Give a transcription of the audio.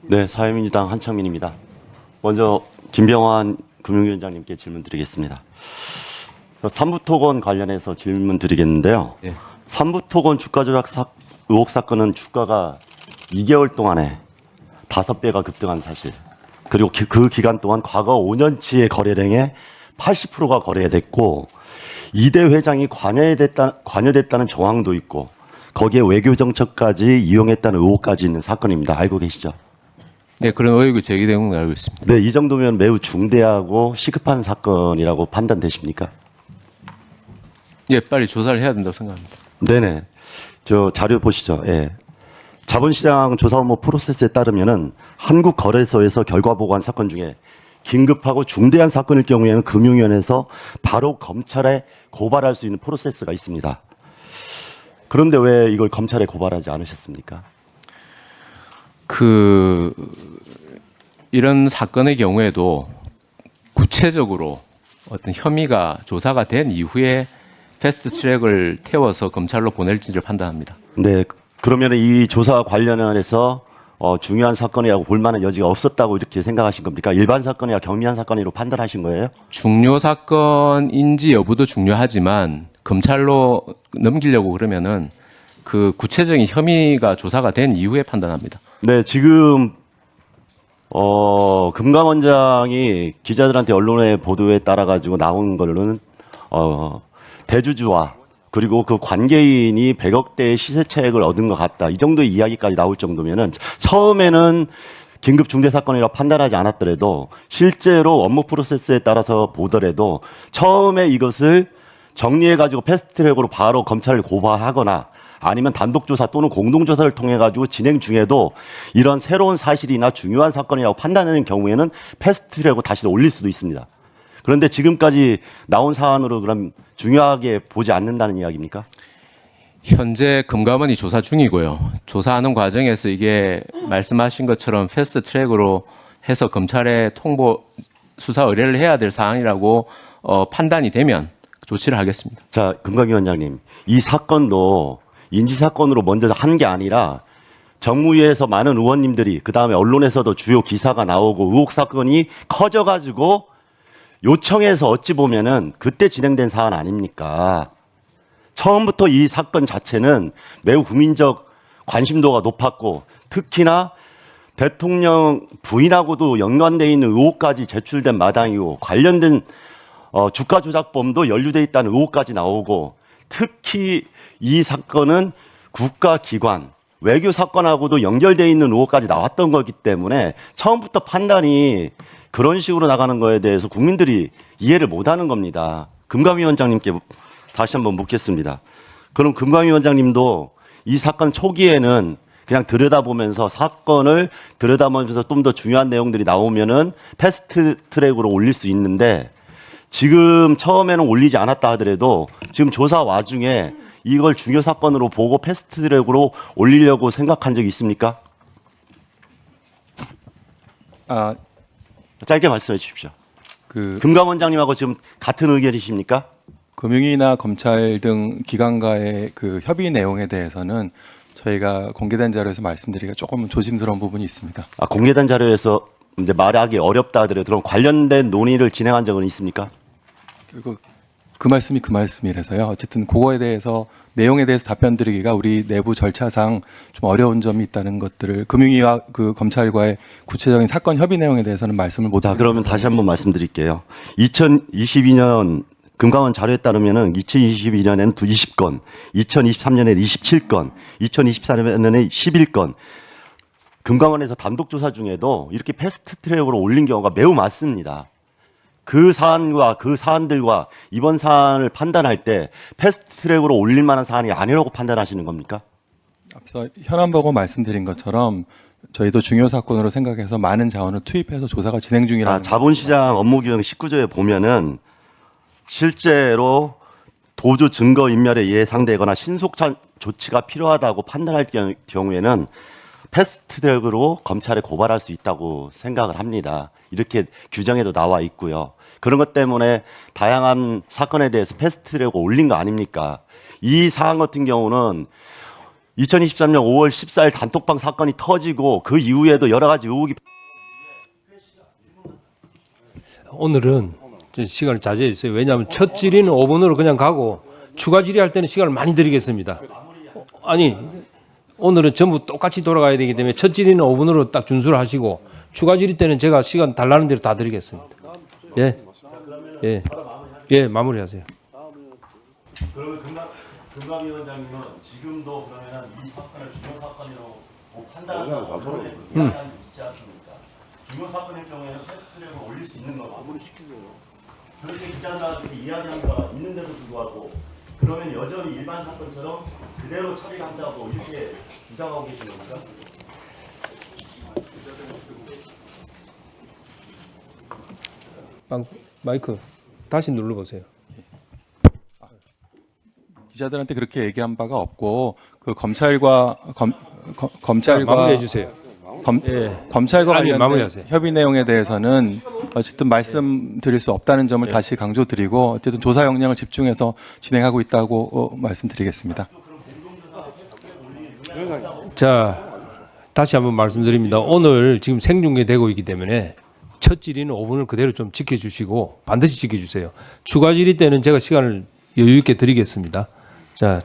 네, 사회민주당 한창민입니다. 먼저 김병환 금융위원장님께 질문 드리겠습니다. 삼부토건 관련해서 질문 드리겠는데요. 예. 삼부토건 주가 조작 의혹 사건은 주가가 2개월 동안에 5배가 급등한 사실, 그리고 그 기간 동안 과거 5년치의 거래량의 80%가 거래됐고 이대 회장이 관여됐다는 정황도 있고 거기에 외교 정책까지 이용했다는 의혹까지 있는 사건입니다. 알고 계시죠? 네, 그런 의혹이 제기된 걸 알고 있습니다. 네, 이 정도면 매우 중대하고 시급한 사건이라고 판단되십니까? 예, 빨리 조사를 해야 된다고 생각합니다. 네네. 저 자료 보시죠. 예. 자본시장 조사 업무 프로세스에 따르면은 한국거래소에서 결과 보고한 사건 중에 긴급하고 중대한 사건일 경우에는 금융위원회에서 바로 검찰에 고발할 수 있는 프로세스가 있습니다. 그런데 왜 이걸 검찰에 고발하지 않으셨습니까? 이런 사건의 경우에도 구체적으로 어떤 혐의가 조사가 된 이후에 패스트 트랙을 태워서 검찰로 보낼지를 판단합니다. 네. 그러면 이 조사 관련해서 중요한 사건이라고 볼 만한 여지가 없었다고 이렇게 생각하신 겁니까? 일반 사건이나 경미한 사건으로 판단하신 거예요? 중요 사건인지 여부도 중요하지만 검찰로 넘기려고 그러면은 그 구체적인 혐의가 조사가 된 이후에 판단합니다. 네, 지금 금감원장이 기자들한테 언론의 보도에 따라 가지고 나온 걸로는 대주주와 그리고 그 관계인이 100억대의 시세 차익을 얻은 것 같다. 이 정도의 이야기까지 나올 정도면은 처음에는 긴급 중대 사건이라고 판단하지 않았더라도 실제로 업무 프로세스에 따라서 보더라도 처음에 이것을 정리해 가지고 패스트트랙으로 바로 검찰을 고발하거나 아니면 단독조사 또는 공동조사를 통해 가지고 진행 중에도 이런 새로운 사실이나 중요한 사건이라고 판단하는 경우에는 패스트트랙으로 다시 올릴 수도 있습니다. 그런데 지금까지 나온 사안으로 그럼 중요하게 보지 않는다는 이야기입니까? 현재 금감원이 조사 중이고요. 조사하는 과정에서 이게 말씀하신 것처럼 패스트 트랙으로 해서 검찰에 통보 수사 의뢰를 해야 될 사항이라고 판단이 되면 조치를 하겠습니다. 자, 금감위원장님, 이 사건도 인지사건으로 먼저 한 게 아니라 정무위에서 많은 의원님들이 그다음에 언론에서도 주요 기사가 나오고 의혹 사건이 커져가지고 요청해서 어찌 보면은 그때 진행된 사안 아닙니까? 처음부터 이 사건 자체는 매우 국민적 관심도가 높았고 특히나 대통령 부인하고도 연관돼 있는 의혹까지 제출된 마당이고 관련된 주가 조작범도 연루돼 있다는 의혹까지 나오고 특히 이 사건은 국가기관 외교 사건하고도 연결돼 있는 의혹까지 나왔던 거기 때문에 처음부터 판단이 그런 식으로 나가는 거에 대해서 국민들이 이해를 못하는 겁니다. 금감위원장님께 다시 한번 묻겠습니다. 그럼 금감위원장님도 이 사건 초기에는 그냥 들여다보면서 사건을 들여다보면서 좀 더 중요한 내용들이 나오면은 패스트 트랙으로 올릴 수 있는데 지금 처음에는 올리지 않았다 하더라도 지금 조사 와중에 이걸 중요 사건으로 보고 패스트 트랙으로 올리려고 생각한 적이 있습니까? 짧게 말씀해 주십시오. 금감원장님하고 지금 같은 의견이십니까? 금융위나 검찰 등 기관과의 그 협의 내용에 대해서는 저희가 공개된 자료에서 말씀드리기가 조금 조심스러운 부분이 있습니다. 공개된 자료에서 이제 말하기 어렵다 하더라도 그런 관련된 논의를 진행한 적은 있습니까? 그리고 그 말씀이 그 말씀이라서요. 어쨌든 그거에 대해서 내용에 대해서 답변 드리기가 우리 내부 절차상 좀 어려운 점이 있다는 것들을 금융위와 그 검찰과의 구체적인 사건 협의 내용에 대해서는 말씀을 못 자, 그러면 다시 한번 말씀드릴게요. 2022년 금감원 자료에 따르면은 2022년에는 20건, 2023년에는 27건, 2024년에는 11건. 금감원에서 단독 조사 중에도 이렇게 패스트 트랙으로 올린 경우가 매우 많습니다. 그 사안과 그 사안들과 이번 사안을 판단할 때 패스트 트랙으로 올릴 만한 사안이 아니라고 판단하시는 겁니까? 앞서 현안 보고 말씀드린 것처럼 저희도 중요 사건으로 생각해서 많은 자원을 투입해서 조사가 진행 중이라는 자본시장 업무규정 19조에 보면은 실제로 도주 증거 인멸에 예상되거나 신속한 조치가 필요하다고 판단할 경우에는 패스트 트랙으로 검찰에 고발할 수 있다고 생각을 합니다. 이렇게 규정에도 나와 있고요. 그런 것 때문에 다양한 사건에 대해서 패스트 트랙으로 올린 거 아닙니까? 이 사안 같은 경우는 2023년 5월 14일 단톡방 사건이 터지고 그 이후에도 여러 가지 의혹이 오늘은 좀 시간을 자제해 주세요. 왜냐하면 첫 질의는 5분으로 그냥 가고 추가 질의할 때는 시간을 많이 드리겠습니다. 아니 오늘은 전부 똑같이 돌아가야 되기 때문에 첫 질의는 5분으로 딱 준수를 하시고 추가 질의 때는 제가 시간 달라는 대로 다 드리겠습니다. 예, 예, 예, 마무리하세요. 그러면 금감위원장님은 지금도 그러면 이 사건을 중요 사건으로 판단하는 그런 이야기가 있지 않습니까? 중요 사건일 경우에는 패스트트랙을 올릴 수 있는 거고 그렇게 기자들한테 이야기한 바가 있는데도 불구하고 그러면 여전히 일반 사건처럼 그대로 처리한다고 이렇게 주장하고 계시는 겁니까? 마이크 다시 눌러보세요. 기자들한테 그렇게 얘기한 바가 없고 그 검찰과 검찰과 마무리해 주세요. 검찰과 아니, 관련된 마무리하세요. 협의 내용에 대해서는 어쨌든 말씀드릴 수 없다는 점을 다시 강조드리고 어쨌든 조사 역량을 집중해서 진행하고 있다고 말씀드리겠습니다. 자, 다시 한번 말씀드립니다. 오늘 지금 생중계되고 있기 때문에 첫 질의는 5분을 그대로 좀 지켜주시고 반드시 지켜주세요. 추가 질의 때는 제가 시간을 여유 있게 드리겠습니다. 자,